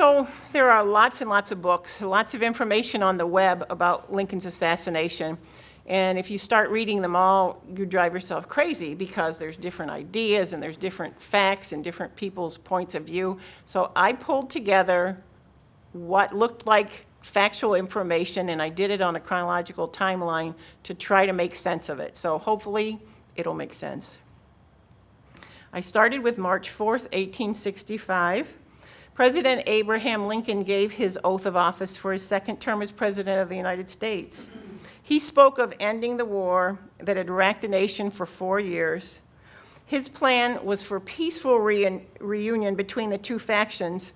So there are lots and lots of books, lots of information on the web about Lincoln's assassination. And if you start reading them all, you drive yourself crazy because there's different ideas and there's different facts and different people's points of view. So I pulled together what looked like factual information, and I did it on a chronological timeline to try to make sense of it. So hopefully it'll make sense. I started with March 4th, 1865. President Abraham Lincoln gave his oath of office for his second term as President of the United States. He spoke of ending the war that had racked the nation for 4 years. His plan was for peaceful reunion between the two factions,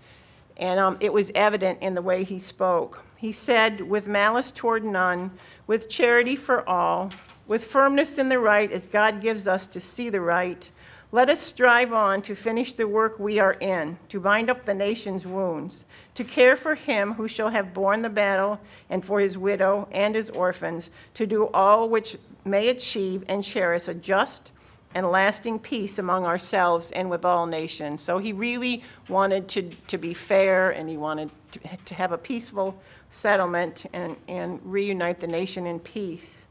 and it was evident in the way he spoke. He said, "With malice toward none, with charity for all, with firmness in the right as God gives us to see the right, let us strive on to finish the work we are in, to bind up the nation's wounds, to care for him who shall have borne the battle, and for his widow and his orphans, to do all which may achieve and cherish a just and lasting peace among ourselves and with all nations." So he really wanted to be fair, and he wanted to have a peaceful settlement and reunite the nation in peace.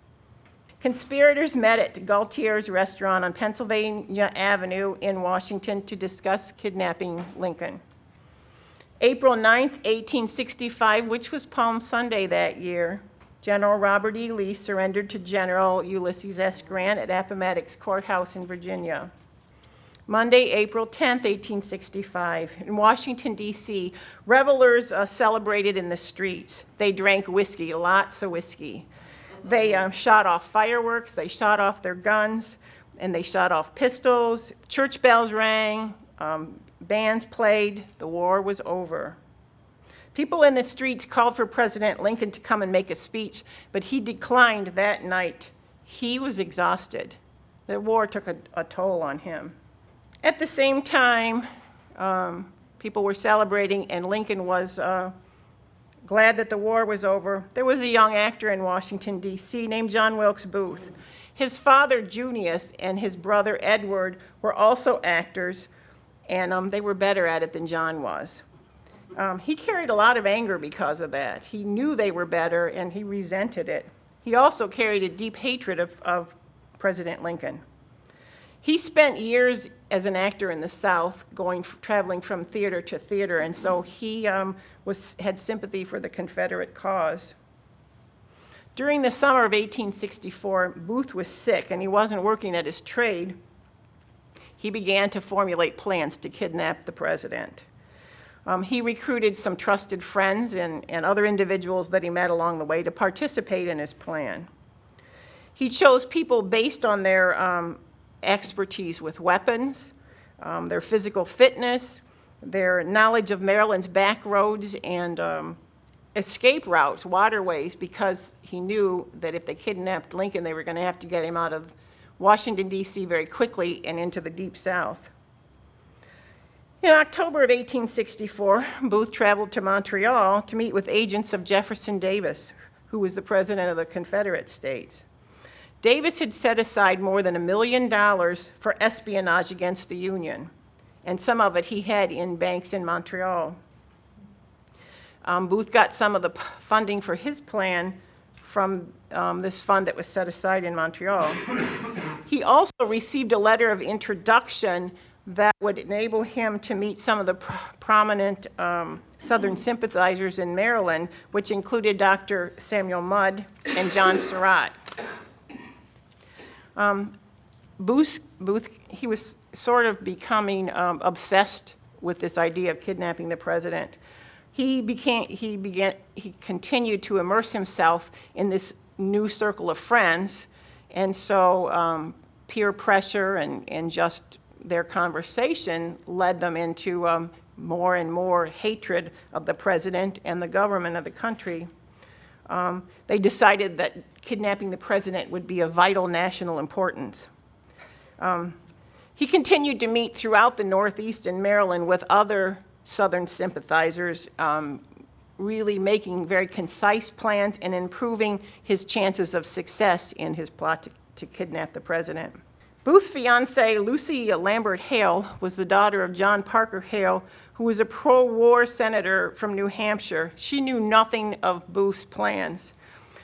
Conspirators met at Galtier's restaurant on Pennsylvania Avenue in Washington to discuss kidnapping Lincoln. April 9th, 1865, which was Palm Sunday that year, General Robert E. Lee surrendered to General Ulysses S. Grant at Appomattox Courthouse in Virginia. Monday, April 10th, 1865, in Washington, D.C., revelers celebrated in the streets. They drank whiskey, lots of whiskey. They shot off fireworks, they shot off their guns, and they shot off pistols. Church bells rang, bands played, the war was over. People in the streets called for President Lincoln to come and make a speech, but he declined that night. He was exhausted. The war took a toll on him. At the same time, people were celebrating, and Lincoln was glad that the war was over. There was a young actor in Washington, D.C. named John Wilkes Booth. His father, Junius, and his brother, Edward, were also actors, and they were better at it than John was. He carried a lot of anger because of that. He knew they were better, and he resented it. He also carried a deep hatred of President Lincoln. He spent years as an actor in the South, traveling from theater to theater, and so he had sympathy for the Confederate cause. During the summer of 1864, Booth was sick, and he wasn't working at his trade. He began to formulate plans to kidnap the president. He recruited some trusted friends and other individuals that he met along the way to participate in his plan. He chose people based on their expertise with weapons, their physical fitness, their knowledge of Maryland's back roads and escape routes, waterways, because he knew that if they kidnapped Lincoln, they were going to have to get him out of Washington, D.C. very quickly and into the Deep South. In October of 1864, Booth traveled to Montreal to meet with agents of Jefferson Davis, who was the president of the Confederate States. Davis had set aside more than $1 million for espionage against the Union, and some of it he had in banks in Montreal. Booth got some of the funding for his plan from this fund that was set aside in Montreal. He also received a letter of introduction that would enable him to meet some of the prominent Southern sympathizers in Maryland, which included Dr. Samuel Mudd and John Surratt. Booth, he was sort of becoming obsessed with this idea of kidnapping the president. He continued to immerse himself in this new circle of friends, and so peer pressure and just their conversation led them into more and more hatred of the president and the government of the country. They decided that kidnapping the president would be of vital national importance. He continued to meet throughout the Northeast and Maryland with other Southern sympathizers, really making very concise plans and improving his chances of success in his plot to kidnap the president. Booth's fiancée, Lucy Lambert Hale, was the daughter of John Parker Hale, who was a pro-war senator from New Hampshire. She knew nothing of Booth's plans.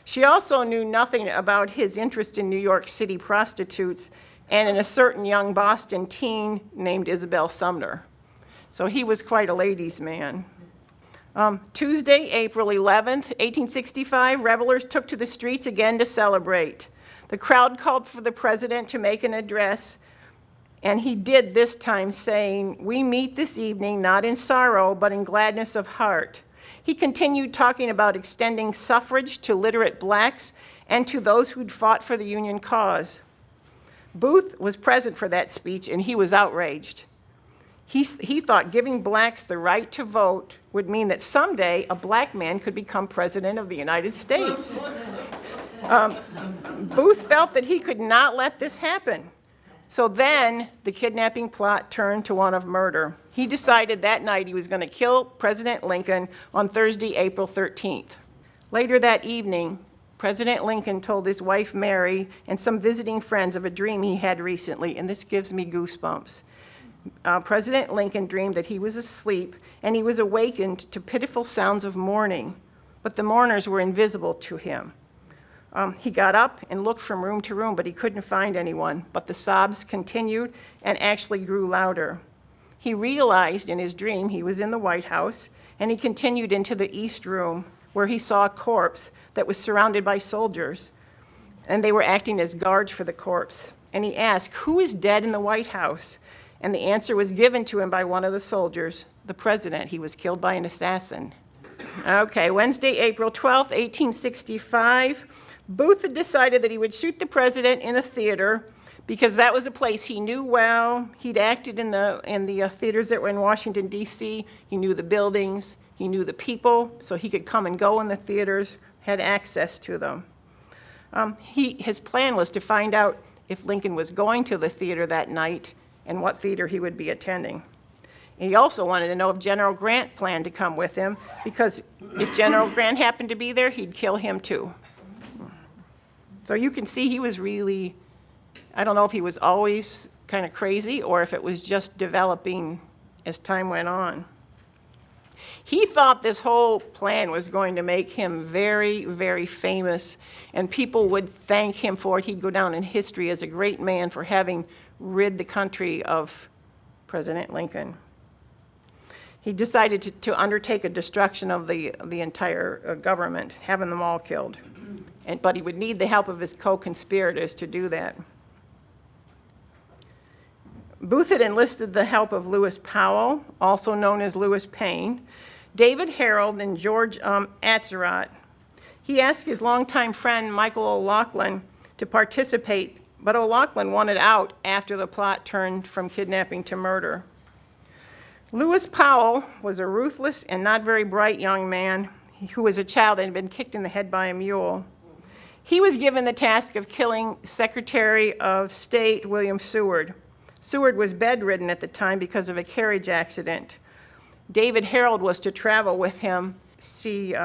She also knew nothing about his interest in New York City prostitutes and in a certain young Boston teen named Isabel Sumner. So he was quite a ladies' man. Tuesday, April 11th, 1865, revelers took to the streets again to celebrate. The crowd called for the president to make an address, and he did this time, saying, "We meet this evening not in sorrow, but in gladness of heart." He continued talking about extending suffrage to literate blacks and to those who'd fought for the Union cause. Booth was present for that speech, and he was outraged. He thought giving blacks the right to vote would mean that someday a black man could become president of the United States. Booth felt that he could not let this happen. So then the kidnapping plot turned to one of murder. He decided that night he was going to kill President Lincoln on Thursday, April 13th. Later that evening, President Lincoln told his wife Mary and some visiting friends of a dream he had recently, and this gives me goosebumps. President Lincoln dreamed that he was asleep and he was awakened to pitiful sounds of mourning, but the mourners were invisible to him. He got up and looked from room to room, but he couldn't find anyone. But the sobs continued and actually grew louder. He realized in his dream he was in the White House, and he continued into the East Room, where he saw a corpse that was surrounded by soldiers, and they were acting as guards for the corpse. And he asked, "Who is dead in the White House?" And the answer was given to him by one of the soldiers, the president. He was killed by an assassin. Okay, Wednesday, April 12th, 1865. Booth had decided that he would shoot the president in a theater because that was a place he knew well. He'd acted in the theaters that were in Washington, D.C. He knew the buildings, he knew the people, so he could come and go in the theaters, had access to them. His plan was to find out if Lincoln was going to the theater that night and what theater he would be attending. And he also wanted to know if General Grant planned to come with him, because if General Grant happened to be there, he'd kill him too. So you can see he was really, I don't know if he was always kind of crazy or if it was just developing as time went on. He thought this whole plan was going to make him very, very famous, and people would thank him for it. He'd go down in history as a great man for having rid the country of President Lincoln. He decided to undertake a destruction of the entire government, having them all killed. But he would need the help of his co-conspirators to do that. Booth had enlisted the help of Lewis Powell, also known as Lewis Payne, David Harold, and George Ad Surratt. He asked his longtime friend Michael O'Loughlin to participate, but O'Loughlin wanted out after the plot turned from kidnapping to murder. Lewis Powell was a ruthless and not very bright young man who was a child and had been kicked in the head by a mule. He was given the task of killing Secretary of State William Seward. Seward was bedridden at the time because of a carriage accident. David Harold was to travel with him, see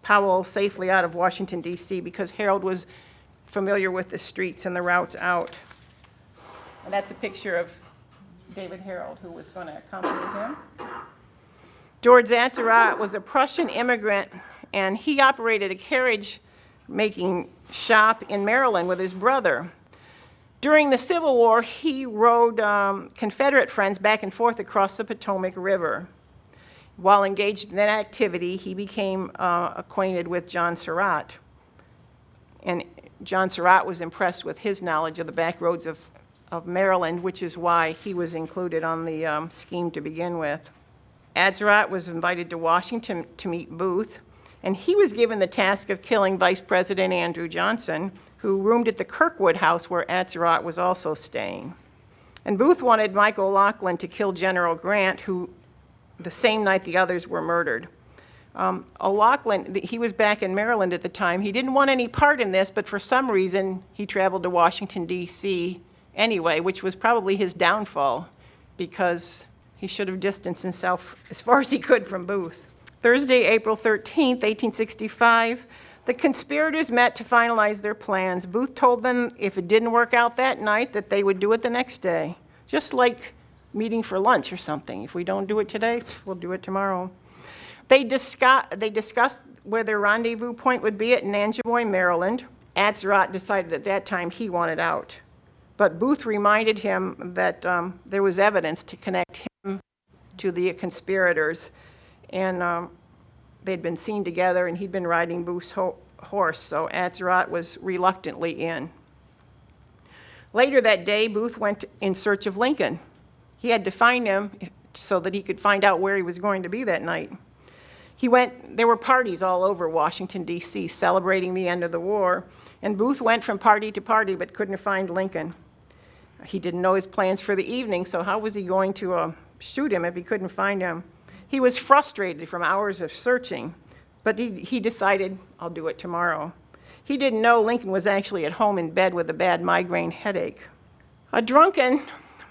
Powell safely out of Washington, D.C., because Harold was familiar with the streets and the routes out. And that's a picture of David Harold, who was going to accompany him. George Ad Surratt was a Prussian immigrant, and he operated a carriage-making shop in Maryland with his brother. During the Civil War, he rode Confederate friends back and forth across the Potomac River. While engaged in that activity, he became acquainted with John Surratt. And John Surratt was impressed with his knowledge of the back roads of Maryland, which is why he was included on the scheme to begin with. Ad Surratt was invited to Washington to meet Booth, and he was given the task of killing Vice President Andrew Johnson, who roomed at the Kirkwood House where Ad Surratt was also staying. And Booth wanted Mike O'Loughlin to kill General Grant, who the same night the others were murdered. O'Loughlin, he was back in Maryland at the time. He didn't want any part in this, but for some reason, he traveled to Washington, D.C. anyway, which was probably his downfall, because he should have distanced himself as far as he could from Booth. Thursday, April 13th, 1865, The conspirators met to finalize their plans. Booth told them if it didn't work out that night, that they would do it the next day. Just like meeting for lunch or something. If we don't do it today, we'll do it tomorrow. They discussed where their rendezvous point would be at Nanjemoy, Maryland. Ad Surratt decided at that time he wanted out. But Booth reminded him that there was evidence to connect him to the conspirators. And they'd been seen together, and he'd been riding Booth's horse, so Ad Surratt was reluctantly in. Later that day, Booth went in search of Lincoln. He had to find him so that he could find out where he was going to be that night. There were parties all over Washington, D.C., celebrating the end of the war, and Booth went from party to party but couldn't find Lincoln. He didn't know his plans for the evening, so how was he going to shoot him if he couldn't find him? He was frustrated from hours of searching, but he decided, I'll do it tomorrow. He didn't know Lincoln was actually at home in bed with a bad migraine headache. A drunken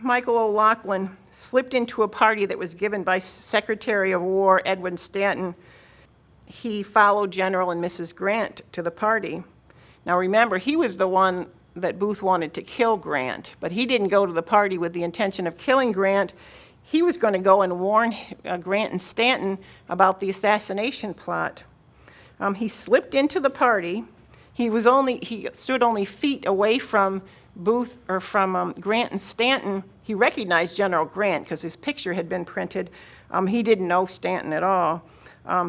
Michael OLoughlin slipped into a party that was given by Secretary of War Edwin Stanton. He followed General and Mrs. Grant to the party. Now remember, he was the one that Booth wanted to kill Grant, but he didn't go to the party with the intention of killing Grant. He was going to go and warn Grant and Stanton about the assassination plot. He slipped into the party. He stood only feet away from Booth, or from Grant and Stanton. He recognized General Grant because his picture had been printed. He didn't know Stanton at all.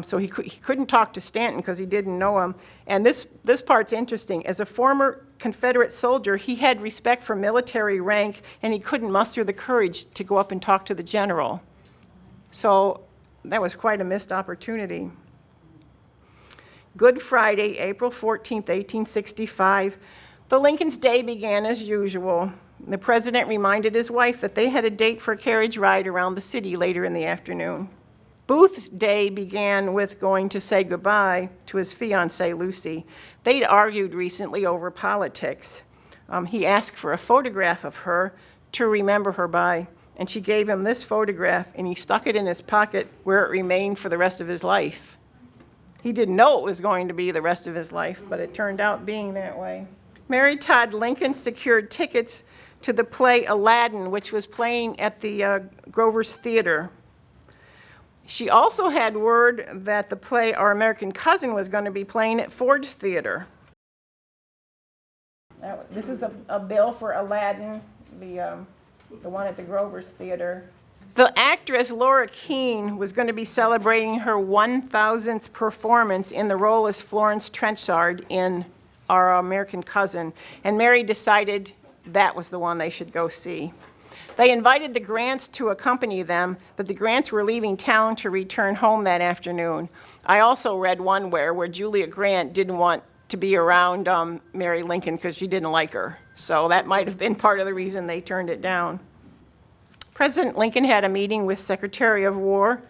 So he couldn't talk to Stanton because he didn't know him. And this part's interesting. As a former Confederate soldier, he had respect for military rank, and he couldn't muster the courage to go up and talk to the general. So that was quite a missed opportunity. Good Friday, April 14th, 1865, the Lincoln's Day began as usual. The president reminded his wife that they had a date for a carriage ride around the city later in the afternoon. Booth's day began with going to say goodbye to his fiancée, Lucy. They'd argued recently over politics. He asked for a photograph of her to remember her by, and she gave him this photograph, and he stuck it in his pocket where it remained for the rest of his life. He didn't know it was going to be the rest of his life, but it turned out being that way. Mary Todd Lincoln secured tickets to the play Aladdin, which was playing at the Grover's Theater. She also had word that the play Our American Cousin was going to be playing at Ford's Theater. This is a bill for Aladdin, the one at the Grover's Theater. The actress Laura Keene was going to be celebrating her 1,000th performance in the role as Florence Trenchard in Our American Cousin, and Mary decided that was the one they should go see. They invited the Grants to accompany them, but the Grants were leaving town to return home that afternoon. I also read one where Julia Grant didn't want to be around Mary Lincoln because she didn't like her. So that might have been part of the reason they turned it down. President Lincoln had a meeting with Secretary of War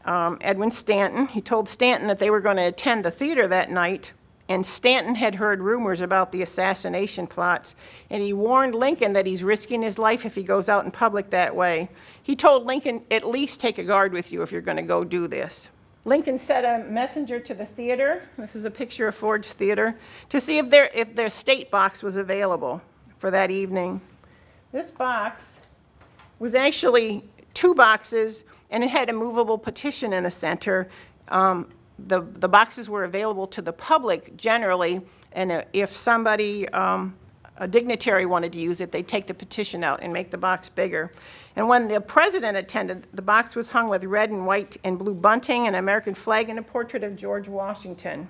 Edwin Stanton. He told Stanton that they were going to attend the theater that night, and Stanton had heard rumors about the assassination plots, and he warned Lincoln that he's risking his life if he goes out in public that way. He told Lincoln, at least take a guard with you if you're going to go do this. Lincoln sent a messenger to the theater, this is a picture of Ford's Theater, to see if their state box was available for that evening. This box was actually 2 boxes, and it had a movable petition in the center. The boxes were available to the public generally, and if somebody, a dignitary wanted to use it, they'd take the petition out and make the box bigger. And when the president attended, the box was hung with red and white and blue bunting, an American flag, and a portrait of George Washington.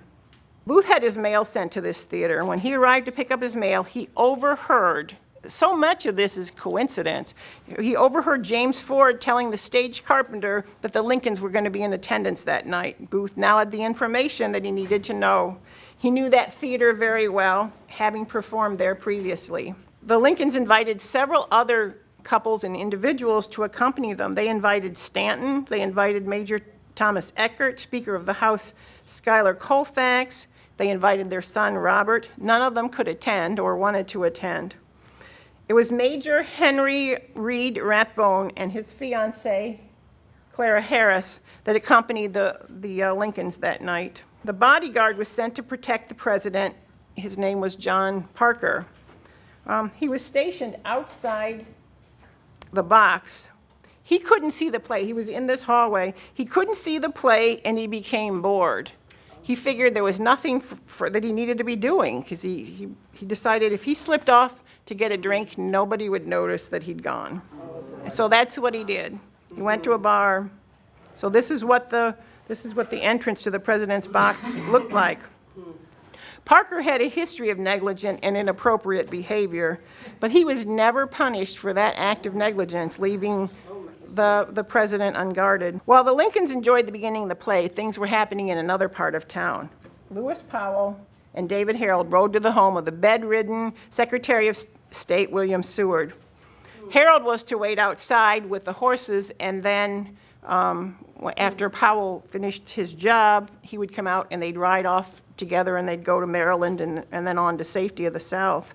Booth had his mail sent to this theater, and when he arrived to pick up his mail, he overheard, so much of this is coincidence, he overheard James Ford telling the stage carpenter that the Lincolns were going to be in attendance that night. Booth now had the information that he needed to know. He knew that theater very well, having performed there previously. The Lincolns invited several other couples and individuals to accompany them. They invited Stanton, they invited Major Thomas Eckert, Speaker of the House Schuyler Colfax, they invited their son Robert. None of them could attend or wanted to attend. It was Major Henry Reed Rathborne and his fiancée, Clara Harris, that accompanied the Lincolns that night. The bodyguard was sent to protect the president. His name was John Parker. He was stationed outside the box. He couldn't see the play. He was in this hallway. He couldn't see the play, and he became bored. He figured there was nothing that he needed to be doing, because he decided if he slipped off to get a drink, nobody would notice that he'd gone. So that's what he did. He went to a bar. So this is what the entrance to the president's box looked like. Parker had a history of negligent and inappropriate behavior, but he was never punished for that act of negligence, leaving the president unguarded. While the Lincolns enjoyed the beginning of the play, things were happening in another part of town. Lewis Powell and David Harold rode to the home of the bedridden Secretary of State William Seward. Harold was to wait outside with the horses, and then after Powell finished his job, he would come out and they'd ride off together, and they'd go to Maryland and then on to safety of the South.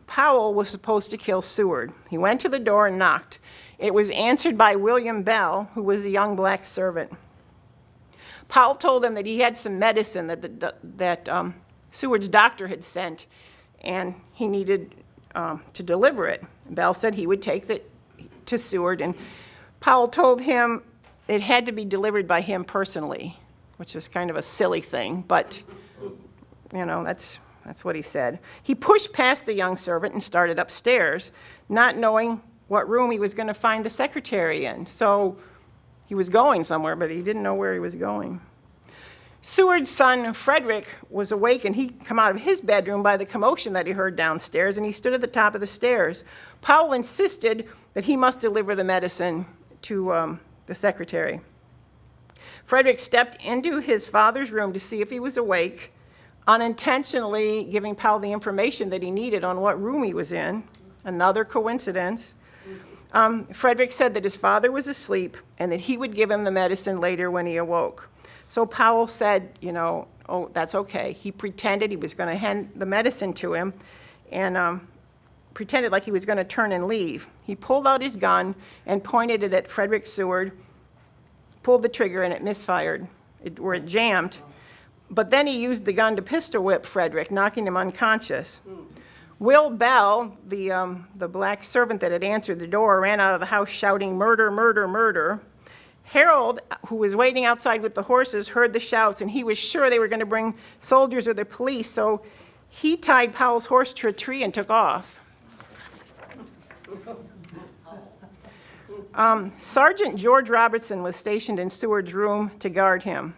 Powell was supposed to kill Seward. He went to the door and knocked. It was answered by William Bell, who was a young black servant. Powell told him that he had some medicine that Seward's doctor had sent, and he needed to deliver it. Bell said he would take it to Seward, and Powell told him it had to be delivered by him personally, which is kind of a silly thing, but that's what he said. He pushed past the young servant and started upstairs, not knowing what room he was going to find the secretary in. So he was going somewhere, but he didn't know where he was going. Seward's son, Frederick, was awake, and he'd come out of his bedroom by the commotion that he heard downstairs, and he stood at the top of the stairs. Powell insisted that he must deliver the medicine to the secretary. Frederick stepped into his father's room to see if he was awake, unintentionally giving Powell the information that he needed on what room he was in. Another coincidence. Frederick said that his father was asleep and that he would give him the medicine later when he awoke. So Powell said, oh, that's okay. He pretended he was going to hand the medicine to him and pretended like he was going to turn and leave. He pulled out his gun and pointed it at Frederick Seward, pulled the trigger, and it misfired, it jammed. But then he used the gun to pistol whip Frederick, knocking him unconscious. Will Bell, the black servant that had answered the door, ran out of the house shouting, "Murder, murder, murder." Harold, who was waiting outside with the horses, heard the shouts, and he was sure they were going to bring soldiers or the police, so he tied Powell's horse to a tree and took off. Sergeant George Robertson was stationed in Seward's room to guard him.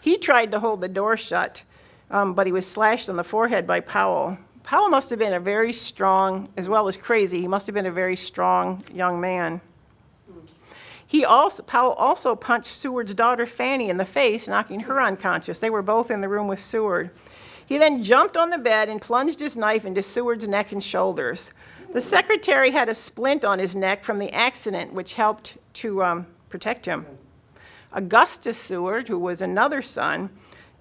He tried to hold the door shut, but he was slashed on the forehead by Powell. Powell must have been a very strong, as well as crazy, he must have been a very strong young man. Powell also punched Seward's daughter Fanny in the face, knocking her unconscious. They were both in the room with Seward. He then jumped on the bed and plunged his knife into Seward's neck and shoulders. The secretary had a splint on his neck from the accident, which helped to protect him. Augustus Seward, who was another son,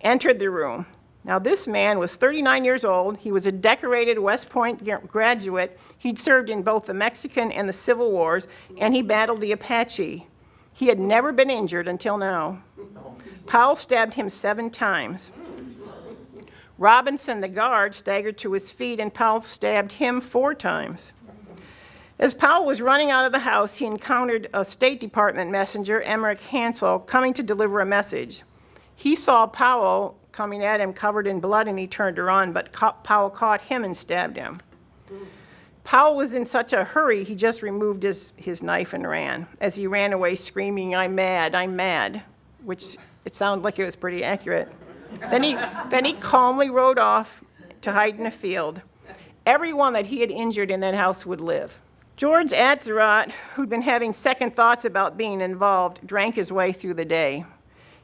entered the room. Now, this man was 39 years old. He was a decorated West Point graduate. He'd served in both the Mexican and the Civil Wars, and he battled the Apache. He had never been injured until now. Powell stabbed him 7 times. Robinson, the guard, staggered to his feet, and Powell stabbed him 4 times. As Powell was running out of the house, he encountered a State Department messenger, Emmerich Hansel, coming to deliver a message. He saw Powell coming at him covered in blood, and he turned around, but Powell caught him and stabbed him. Powell was in such a hurry, he just removed his knife and ran. As he ran away screaming, I'm mad," which it sounded like it was pretty accurate. Then he calmly rode off to hide in a field. Everyone that he had injured in that house would live. George Ad Surratt, who'd been having second thoughts about being involved, drank his way through the day.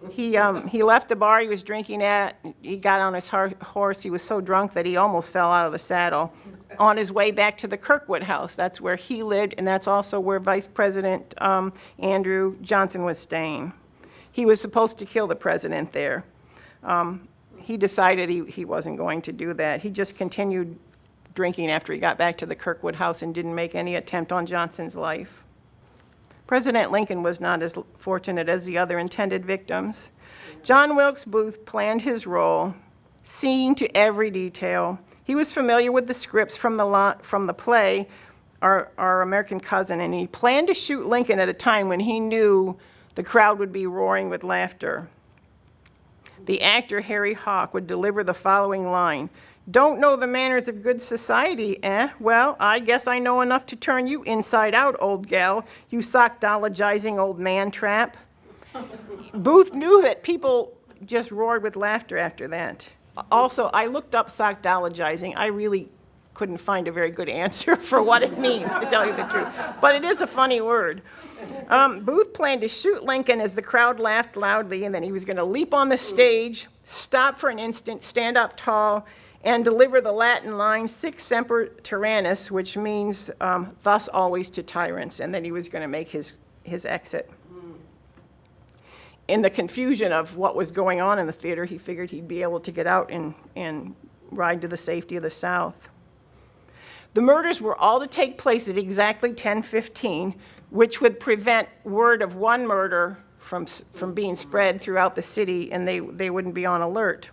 He left the bar he was drinking at. He got on his horse. He was so drunk that he almost fell out of the saddle. On his way back to the Kirkwood house, that's where he lived, and that's also where Vice President Andrew Johnson was staying. He was supposed to kill the president there. He decided he wasn't going to do that. He just continued drinking after he got back to the Kirkwood house and didn't make any attempt on Johnson's life. President Lincoln was not as fortunate as the other intended victims. John Wilkes Booth planned his role, seeing to every detail. He was familiar with the scripts from the play, Our American Cousin, and he planned to shoot Lincoln at a time when he knew the crowd would be roaring with laughter. The actor Harry Hawk would deliver the following line: "Don't know the manners of good society, eh? Well, I guess I know enough to turn you inside out, old gal, you sockdologizing old man trap." Booth knew that people just roared with laughter after that. Also, I looked up sockdologizing. I really couldn't find a very good answer for what it means, to tell you the truth. But it is a funny word. Booth planned to shoot Lincoln as the crowd laughed loudly, and then he was going to leap on the stage, stop for an instant, stand up tall, and deliver the Latin line, "Sic semper tyrannis," which means thus always to tyrants, and then he was going to make his exit. In the confusion of what was going on in the theater, he figured he'd be able to get out and ride to the safety of the South. The murders were all to take place at exactly 10:15, which would prevent word of one murder from being spread throughout the city, and they wouldn't be on alert.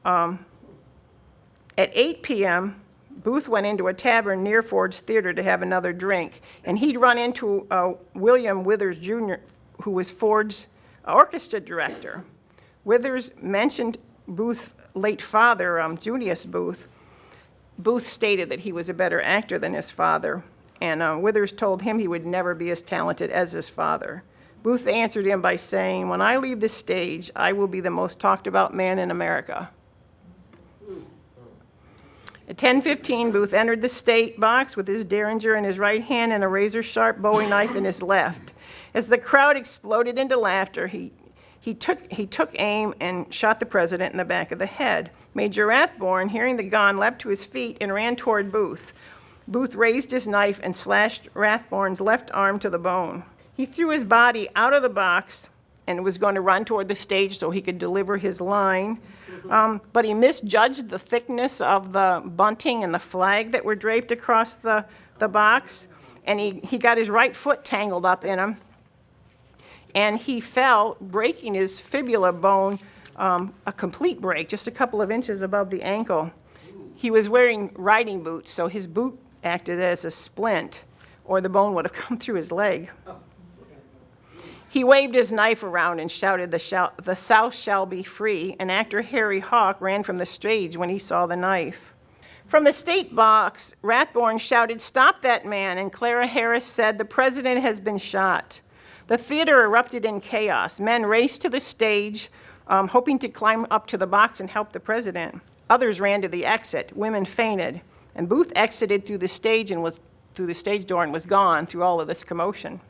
At 8 p.m., Booth went into a tavern near Ford's Theater to have another drink, and he'd run into William Withers Jr., who was Ford's orchestra director. Withers mentioned Booth's late father, Junius Booth. Booth stated that he was a better actor than his father, and Withers told him he would never be as talented as his father. Booth answered him by saying, "When I leave the stage, I will be the most talked about man in America." At 10:15, Booth entered the state box with his derringer in his right hand and a razor-sharp Bowie knife in his left. As the crowd exploded into laughter, he took aim and shot the president in the back of the head. Major Rathborne, hearing the gun, leapt to his feet and ran toward Booth. Booth raised his knife and slashed Rathborne's left arm to the bone. He threw his body out of the box and was going to run toward the stage so he could deliver his line. But he misjudged the thickness of the bunting and the flag that were draped across the box, and he got his right foot tangled up in them. And he fell, breaking his fibula bone, a complete break, just a couple of inches above the ankle. He was wearing riding boots, so his boot acted as a splint, or the bone would have come through his leg. He waved his knife around and shouted, "The South shall be free," and actor Harry Hawk ran from the stage when he saw the knife. From the state box, Rathborne shouted, "Stop that man," and Clara Harris said, "The president has been shot." The theater erupted in chaos. Men raced to the stage, hoping to climb up to the box and help the president. Others ran to the exit. Women fainted. And Booth exited through the stage door and was gone through all of this commotion.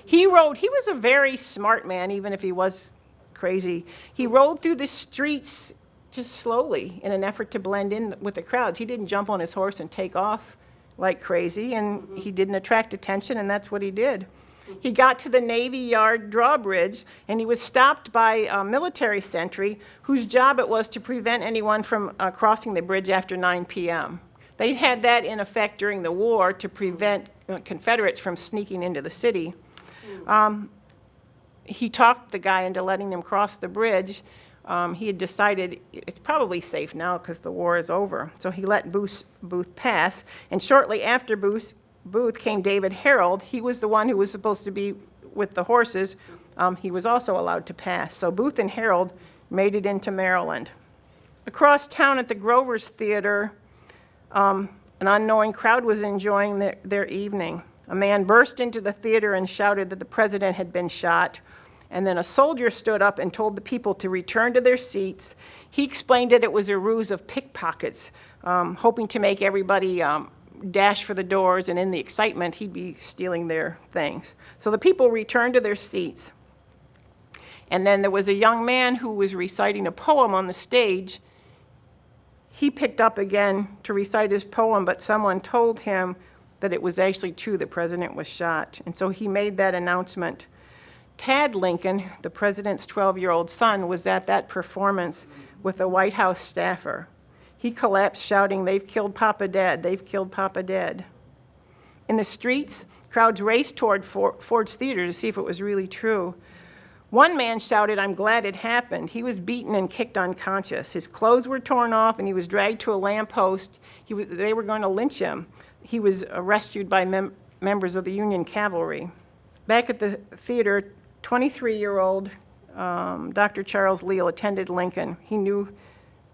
He was a very smart man, even if he was crazy. He rode through the streets just slowly in an effort to blend in with the crowds. He didn't jump on his horse and take off like crazy, and he didn't attract attention, and that's what he did. He got to the Navy Yard drawbridge, and he was stopped by a military sentry whose job it was to prevent anyone from crossing the bridge after 9 p.m. They had that in effect during the war to prevent Confederates from sneaking into the city. He talked the guy into letting him cross the bridge. He had decided it's probably safe now because the war is over. So he let Booth pass, and shortly after Booth came David Harold. He was the one who was supposed to be with the horses. He was also allowed to pass. So Booth and Harold made it into Maryland. Across town at the Grover's Theater, an unknowing crowd was enjoying their evening. A man burst into the theater and shouted that the president had been shot. And then a soldier stood up and told the people to return to their seats. He explained that it was a ruse of pickpockets, hoping to make everybody dash for the doors, and in the excitement, he'd be stealing their things. So the people returned to their seats. And then there was a young man who was reciting a poem on the stage. He picked up again to recite his poem, but someone told him that it was actually true, the president was shot. And so he made that announcement. Tad Lincoln, the president's 12-year-old son, was at that performance with a White House staffer. He collapsed shouting, "They've killed Papa Dead, they've killed Papa Dead." In the streets, Crowds raced toward Ford's Theater to see if it was really true. One man shouted, "I'm glad it happened." He was beaten and kicked unconscious. His clothes were torn off, and he was dragged to a lamppost. They were going to lynch him. He was rescued by members of the Union cavalry. Back at the theater, 23-year-old Dr. Charles Leal attended Lincoln.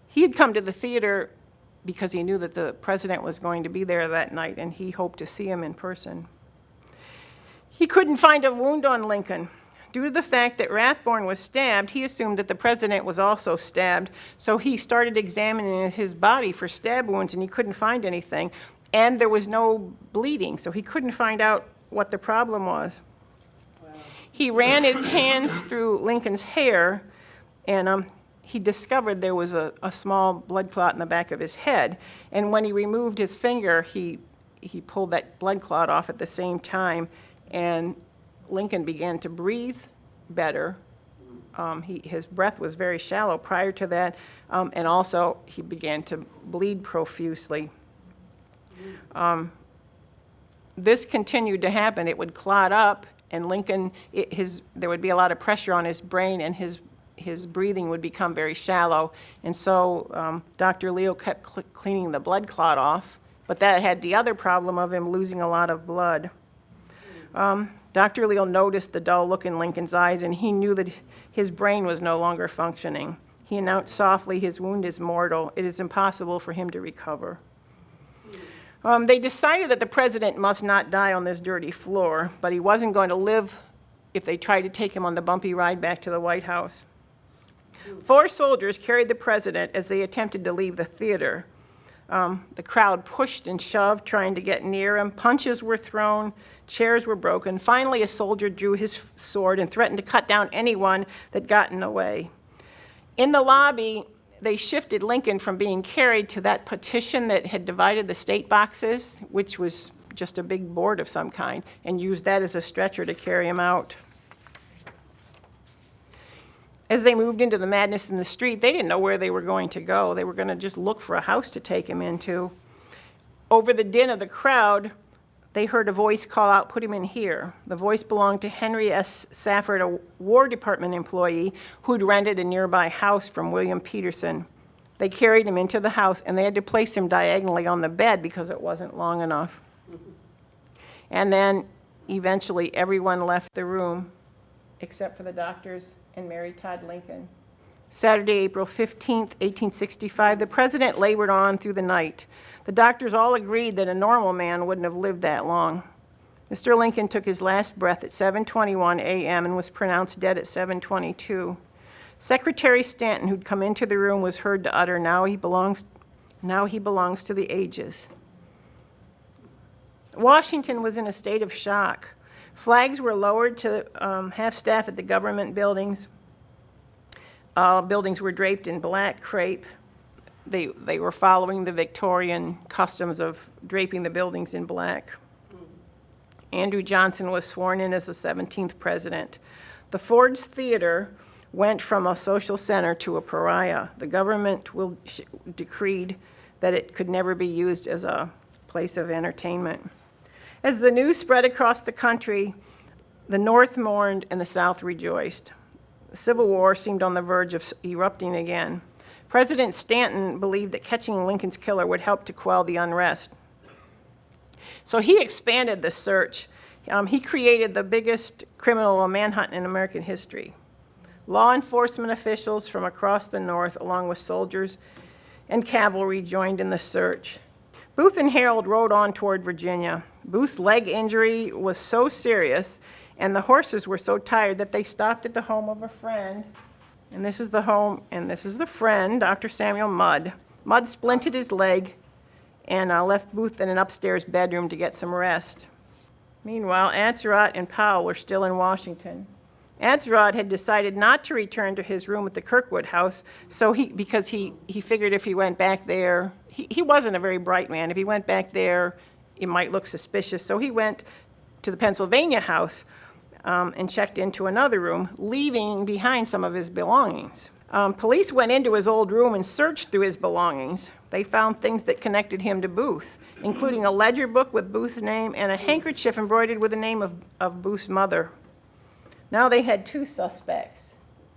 He had come to the theater because he knew that the president was going to be there that night, and he hoped to see him in person. He couldn't find a wound on Lincoln. Due to the fact that Rathborne was stabbed, he assumed that the president was also stabbed, so he started examining his body for stab wounds, and he couldn't find anything. And there was no bleeding, so he couldn't find out what the problem was. Wow. He ran his hands through Lincoln's hair, and he discovered there was a small blood clot in the back of his head. And when he removed his finger, he pulled that blood clot off at the same time, and Lincoln began to breathe better. His breath was very shallow prior to that, and also he began to bleed profusely. This continued to happen. It would clot up, and Lincoln, there would be a lot of pressure on his brain, and his breathing would become very shallow. And so Dr. Leal kept cleaning the blood clot off, but that had the other problem of him losing a lot of blood. Dr. Leal noticed the dull look in Lincoln's eyes, and he knew that his brain was no longer functioning. He announced softly, "His wound is mortal. It is impossible for him to recover." They decided that the president must not die on this dirty floor, but he wasn't going to live if they tried to take him on the bumpy ride back to the White House. 4 soldiers carried the president as they attempted to leave the theater. The crowd pushed and shoved, trying to get near him. Punches were thrown, chairs were broken. Finally, a soldier drew his sword and threatened to cut down anyone that got in the way. In the lobby, they shifted Lincoln from being carried to that petition that had divided the state boxes, which was just a big board of some kind, and used that as a stretcher to carry him out. As they moved into the madness in the street, they didn't know where they were going to go. They were going to just look for a house to take him into. Over the din of the crowd, they heard a voice call out, "Put him in here." The voice belonged to Henry S. Safford, a War Department employee who'd rented a nearby house from William Peterson. They carried him into the house, and they had to place him diagonally on the bed because it wasn't long enough. And then eventually everyone left the room except for the doctors and Mary Todd Lincoln. Saturday, April 15th, 1865, the president labored on through the night. The doctors all agreed that a normal man wouldn't have lived that long. Mr. Lincoln took his last breath at 7:21 a.m. and was pronounced dead at 7:22. Secretary Stanton, who'd come into the room, was heard to utter, now he belongs to the ages." Washington was in a state of shock. Flags were lowered to half-staff at the government buildings. Buildings were draped in black crepe. They were following the Victorian customs of draping the buildings in black. Andrew Johnson was sworn in as the 17th president. The Ford's Theater went from a social center to a pariah. The government decreed that it could never be used as a place of entertainment. As the news spread across the country, the North mourned and the South rejoiced. The Civil War seemed on the verge of erupting again. President Stanton believed that catching Lincoln's killer would help to quell the unrest. So he expanded the search. He created the biggest criminal manhunt in American history. Law enforcement officials from across the North, along with soldiers and cavalry, joined in the search. Booth and Harold rode on toward Virginia. Booth's leg injury was so serious and the horses were so tired that they stopped at the home of a friend. And this is the home, and this is the friend, Dr. Samuel Mudd. Mudd splinted his leg and left Booth in an upstairs bedroom to get some rest. Meanwhile, Ad Surratt and Powell were still in Washington. Ad Surratt had decided not to return to his room at the Kirkwood house, because he figured if he went back there, he wasn't a very bright man. If he went back there, it might look suspicious. So he went to the Pennsylvania house and checked into another room, leaving behind some of his belongings. Police went into his old room and searched through his belongings. They found things that connected him to Booth, including a ledger book with Booth's name and a handkerchief embroidered with the name of Booth's mother. Now they had 2 suspects.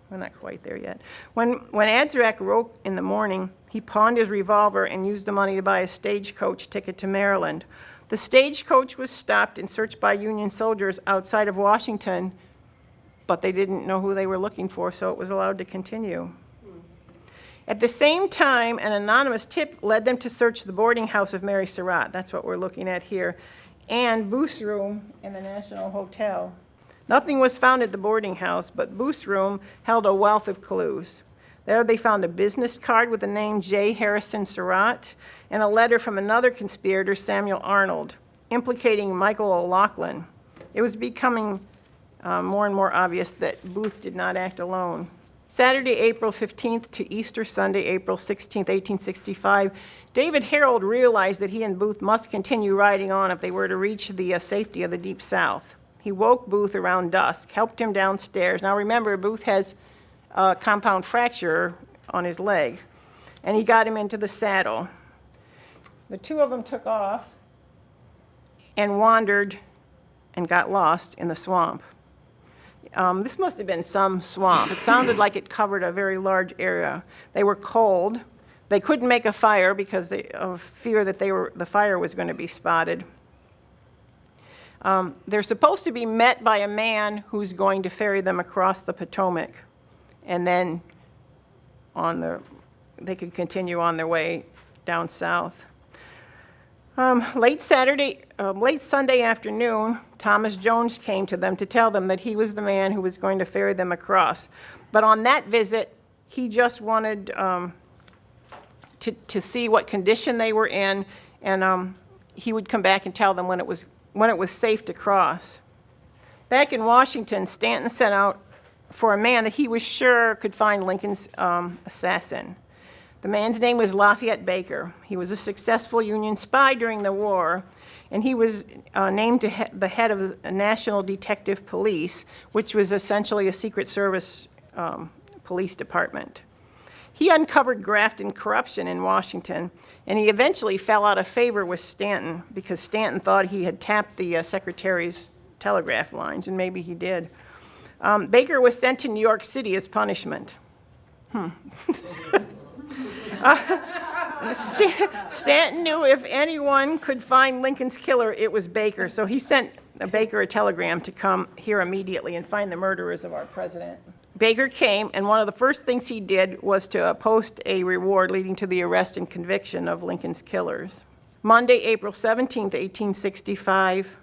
We're not quite there yet. When Ad Surratt woke in the morning, he pawned his revolver and used the money to buy a Stagecoach ticket to Maryland. The Stagecoach was stopped and searched by Union soldiers outside of Washington, but they didn't know who they were looking for, so it was allowed to continue. At the same time, an anonymous tip led them to search the boarding house of Mary Surratt. That's what we're looking at here, and Booth's room in the National Hotel. Nothing was found at the boarding house, but Booth's room held a wealth of clues. There they found a business card with the name J. Harrison Surratt and a letter from another conspirator, Samuel Arnold, implicating Michael O'Loughlin. It was becoming more and more obvious that Booth did not act alone. Saturday, April 15th to Easter Sunday, April 16th, 1865, David Harold realized that he and Booth must continue riding on if they were to reach the safety of the Deep South. He woke Booth around dusk, helped him downstairs. Now remember, Booth has a compound fracture on his leg, and he got him into the saddle. The 2 of them took off and wandered and got lost in the swamp. This must have been some swamp. It sounded like it covered a very large area. They were cold. They couldn't make a fire because of fear that the fire was going to be spotted. They're supposed to be met by a man who's going to ferry them across the Potomac, and then they could continue on their way down south. Late Sunday afternoon, Thomas Jones came to them to tell them that he was the man who was going to ferry them across. But on that visit, he just wanted to see what condition they were in, and he would come back and tell them when it was safe to cross. Back in Washington, Stanton sent out for a man that he was sure could find Lincoln's assassin. The man's name was Lafayette Baker. He was a successful Union spy during the war, and he was named the head of the National Detective Police, which was essentially a Secret Service police department. He uncovered graft and corruption in Washington, and he eventually fell out of favor with Stanton because Stanton thought he had tapped the secretary's telegraph lines, and maybe he did. Baker was sent to New York City as punishment. Stanton knew if anyone could find Lincoln's killer, it was Baker, so he sent Baker a telegram to come here immediately and find the murderers of our president. Baker came, and one of the first things he did was to post a reward leading to the arrest and conviction of Lincoln's killers. Monday, April 17, 1865,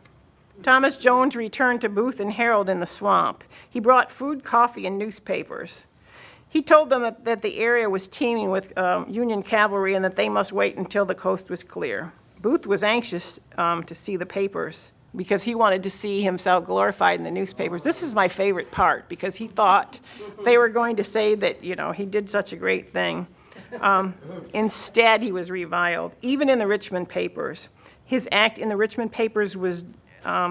Thomas Jones returned to Booth and Harold in the swamp. He brought food, coffee, and newspapers. He told them that the area was teeming with Union cavalry and that they must wait until the coast was clear. Booth was anxious to see the papers because he wanted to see himself glorified in the newspapers. This is my favorite part because he thought they were going to say that, he did such a great thing. Instead, he was reviled, even in the Richmond papers. His act in the Richmond papers was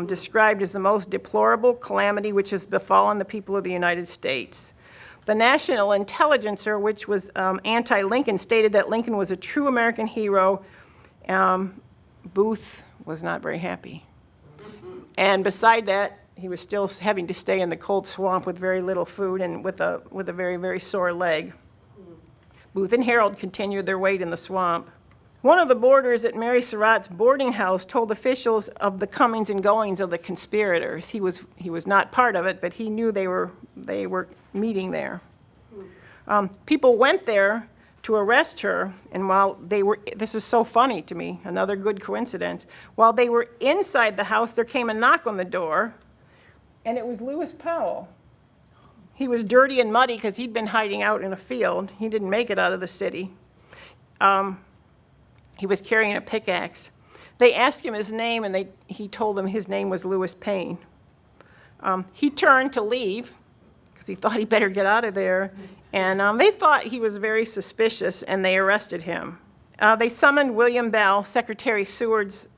described as the most deplorable calamity which has befallen the people of the United States. The National Intelligencer, which was anti-Lincoln, stated that Lincoln was a true American hero. Booth was not very happy. And beside that, he was still having to stay in the cold swamp with very little food and with a very, very sore leg. Booth and Harold continued their wait in the swamp. One of the boarders at Mary Surratt's boarding house told officials of the comings and goings of the conspirators. He was not part of it, but he knew they were meeting there. People went there to arrest her, and while they were, this is so funny to me, another good coincidence, while they were inside the house, there came a knock on the door, and it was Lewis Powell. He was dirty and muddy because he'd been hiding out in a field. He didn't make it out of the city. He was carrying a pickaxe. They asked him his name, and he told them his name was Lewis Payne. He turned to leave because he thought he better get out of there, and they thought he was very suspicious, and they arrested him. They summoned William Bell, Secretary Seward's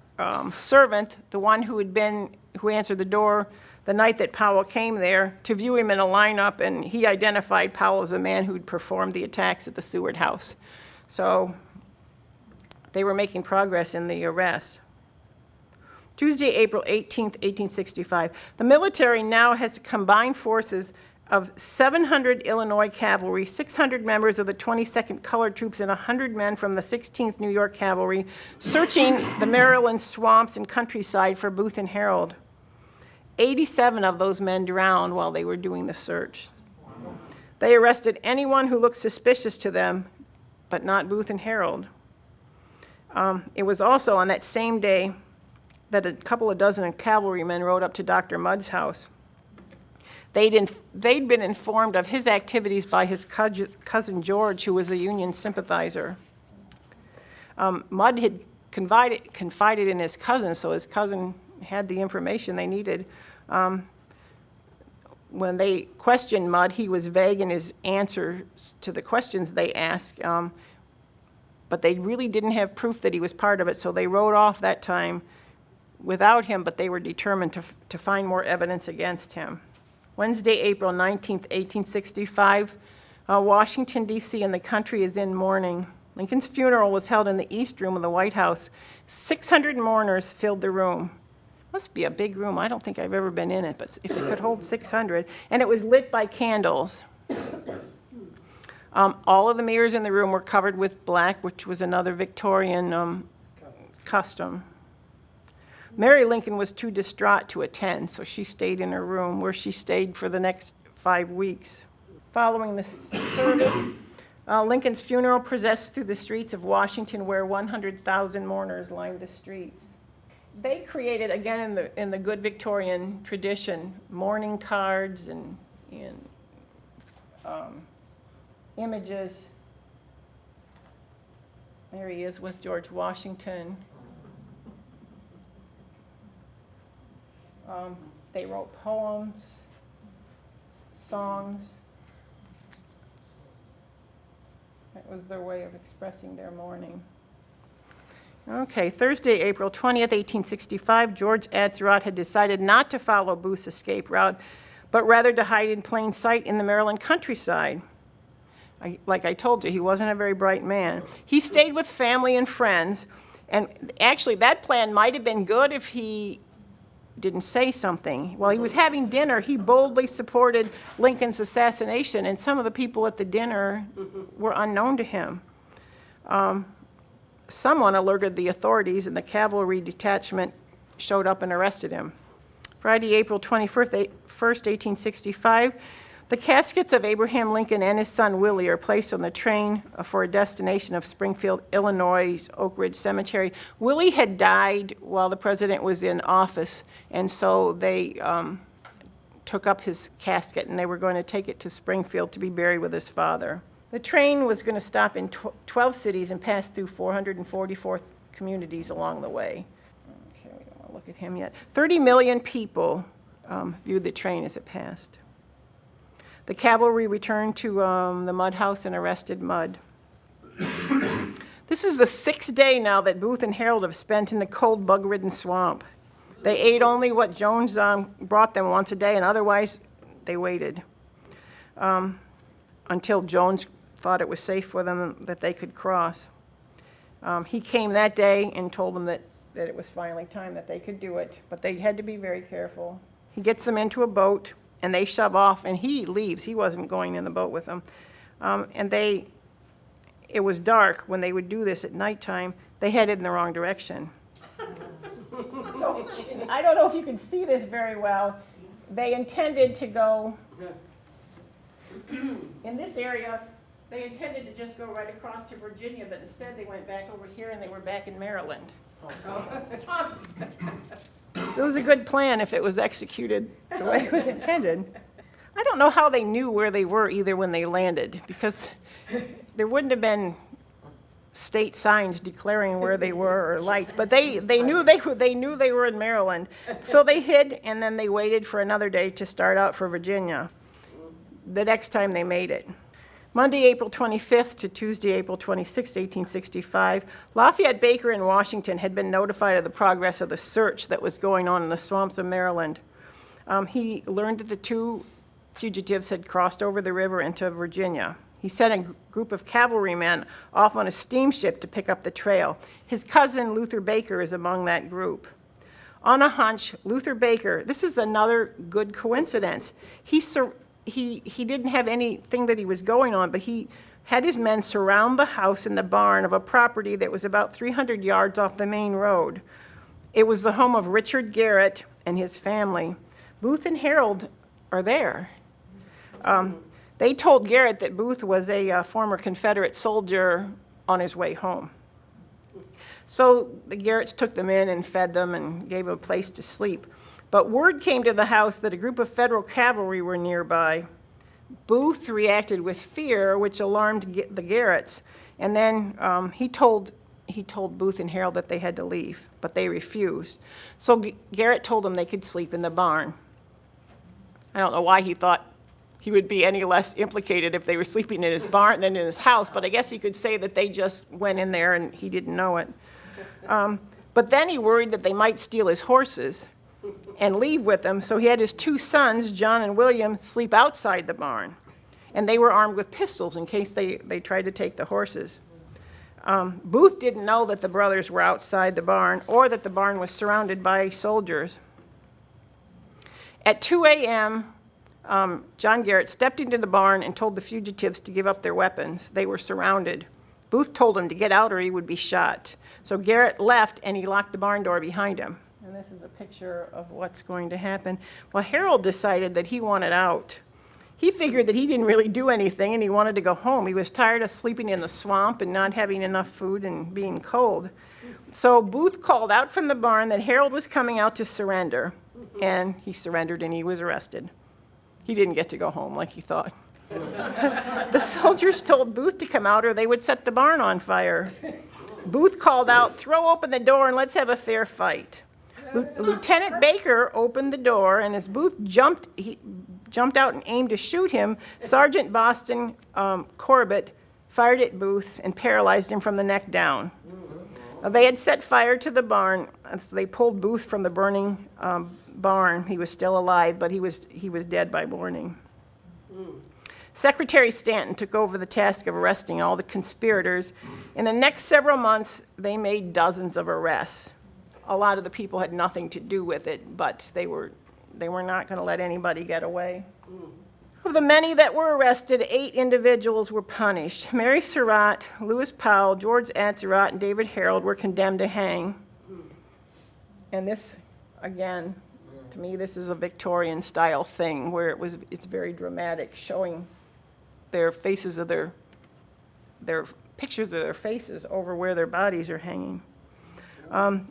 servant, the one who answered the door the night that Powell came there to view him in a lineup, and he identified Powell as a man who'd performed the attacks at the Seward house. So they were making progress in the arrest. Tuesday, April 18th, 1865. The military now has combined forces of 700 Illinois cavalry, 600 members of the 22nd Colored Troops, and 100 men from the 16th New York Cavalry, searching the Maryland swamps and countryside for Booth and Harold. 87 of those men drowned while they were doing the search. They arrested anyone who looked suspicious to them, but not Booth and Harold. It was also on that same day that a couple of dozen cavalrymen rode up to Dr. Mudd's house. They'd been informed of his activities by his cousin George, who was a Union sympathizer. Mudd had confided in his cousin, so his cousin had the information they needed. When they questioned Mudd, he was vague in his answers to the questions they asked, but they really didn't have proof that he was part of it, so they rode off that time without him, but they were determined to find more evidence against him. Wednesday, April 19th, 1865, Washington, D.C. and the country is in mourning. Lincoln's funeral was held in the East Room of the White House. 600 mourners filled the room. Must be a big room. I don't think I've ever been in it, but if it could hold 600. And it was lit by candles. All of the mirrors in the room were covered with black, which was another Victorian custom. Mary Lincoln was too distraught to attend, so she stayed in her room, where she stayed for the next 5 weeks. Following the service, Lincoln's funeral processed through the streets of Washington, where 100,000 mourners lined the streets. They created, again in the good Victorian tradition, mourning cards and images. There he is with George Washington. They wrote poems, songs. That was their way of expressing their mourning. Okay, Thursday, April 20th, 1865, George Ad Surratt had decided not to follow Booth's escape route, but rather to hide in plain sight in the Maryland countryside. Like I told you, he wasn't a very bright man. He stayed with family and friends, and actually that plan might have been good if he didn't say something. While he was having dinner, he boldly supported Lincoln's assassination, and some of the people at the dinner were unknown to him. Someone alerted the authorities, and the cavalry detachment showed up and arrested him. Friday, April 21st, 1865, the caskets of Abraham Lincoln and his son Willie are placed on the train for a destination of Springfield, Illinois' Oak Ridge Cemetery. Willie had died while the president was in office, and so they took up his casket, and they were going to take it to Springfield to be buried with his father. The train was going to stop in 12 cities and pass through 444 communities along the way. Okay, we don't want to look at him yet. 30 million people viewed the train as it passed. The cavalry returned to the Mudd house and arrested Mudd. This is the 6th day now that Booth and Harold have spent in the cold, bug-ridden swamp. They ate only what Jones brought them once a day, and otherwise they waited until Jones thought it was safe for them that they could cross. He came that day and told them that it was finally time that they could do it, but they had to be very careful. He gets them into a boat, and they shove off, and he leaves. He wasn't going in the boat with them. It was dark when they would do this at nighttime. They headed in the wrong direction. I don't know if you can see this very well. They intended to go in this area. They intended to just go right across to Virginia, but instead they went back over here, and they were back in Maryland. So it was a good plan if it was executed the way it was intended. I don't know how they knew where they were either when they landed, because there wouldn't have been state signs declaring where they were or lights, but they knew they were in Maryland. So they hid, and then they waited for another day to start out for Virginia. The next time they made it. Monday, April 25th to Tuesday, April 26, 1865, Lafayette Baker in Washington had been notified of the progress of the search that was going on in the swamps of Maryland. He learned that the two fugitives had crossed over the river into Virginia. He sent a group of cavalrymen off on a steamship to pick up the trail. His cousin, Luther Baker, is among that group. On a hunch, Luther Baker, this is another good coincidence. He didn't have anything that he was going on, but he had his men surround the house and the barn of a property that was about 300 yards off the main road. It was the home of Richard Garrett and his family. Booth and Harold are there. They told Garrett that Booth was a former Confederate soldier on his way home. So the Garretts took them in and fed them and gave them a place to sleep. But word came to the house that a group of Federal cavalry were nearby. Booth reacted with fear, which alarmed the Garretts. And then he told Booth and Harold that they had to leave, but they refused. So Garrett told them they could sleep in the barn. I don't know why he thought he would be any less implicated if they were sleeping in his barn than in his house, but I guess he could say that they just went in there and he didn't know it. But then he worried that they might steal his horses and leave with them, so he had his two sons, John and William, sleep outside the barn. And they were armed with pistols in case they tried to take the horses. Booth didn't know that the brothers were outside the barn or that the barn was surrounded by soldiers. At 2 a.m., John Garrett stepped into the barn and told the fugitives to give up their weapons. They were surrounded. Booth told him to get out or he would be shot. So Garrett left and he locked the barn door behind him. And this is a picture of what's going to happen. Well, Harold decided that he wanted out. He figured that he didn't really do anything and he wanted to go home. He was tired of sleeping in the swamp and not having enough food and being cold. So Booth called out from the barn that Harold was coming out to surrender. And he surrendered and he was arrested. He didn't get to go home like he thought. The soldiers told Booth to come out or they would set the barn on fire. Booth called out, "Throw open the door and let's have a fair fight." Lieutenant Baker opened the door, and as Booth jumped out and aimed to shoot him, Sergeant Boston Corbett fired at Booth and paralyzed him from the neck down. They had set fire to the barn, so they pulled Booth from the burning barn. He was still alive, but he was dead by morning. Secretary Stanton took over the task of arresting all the conspirators. In the next several months, they made dozens of arrests. A lot of the people had nothing to do with it, but they were not going to let anybody get away. Of the many that were arrested, 8 individuals were punished. Mary Surratt, Lewis Powell, George Ad Surratt, and David Harold were condemned to hang. And this, again, to me, this is a Victorian-style thing where it's very dramatic, showing their faces of their pictures of their faces over where their bodies are hanging.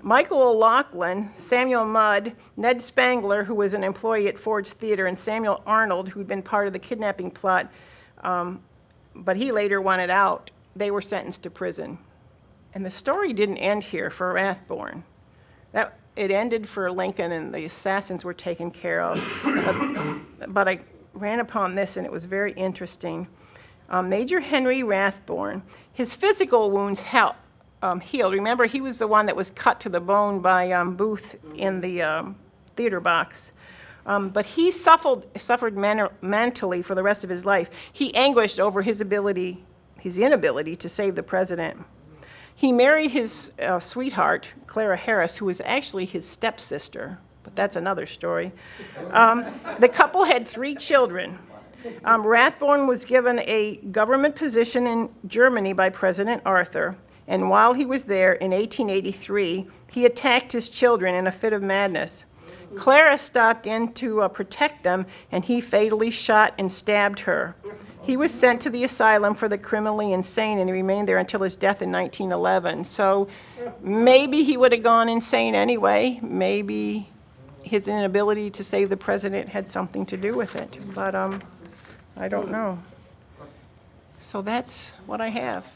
Michael O'Loughlin, Samuel Mudd, Ned Spangler, who was an employee at Ford's Theater, and Samuel Arnold, who'd been part of the kidnapping plot, but he later wanted out, they were sentenced to prison. And the story didn't end here for Rathborne. It ended for Lincoln and the assassins were taken care of. But I ran upon this and it was very interesting. Major Henry Rathborne, his physical wounds healed. Remember, he was the one that was cut to the bone by Booth in the theater box. But he suffered mentally for the rest of his life. He anguished over his inability to save the president. He married his sweetheart, Clara Harris, who was actually his stepsister, but that's another story. The couple had 3 children. Rathborne was given a government position in Germany by President Arthur, and while he was there in 1883, he attacked his children in a fit of madness. Clara stopped in to protect them, and he fatally shot and stabbed her. He was sent to the asylum for the criminally insane, and he remained there until his death in 1911. So maybe he would have gone insane anyway. Maybe his inability to save the president had something to do with it, but I don't know. So that's what I have.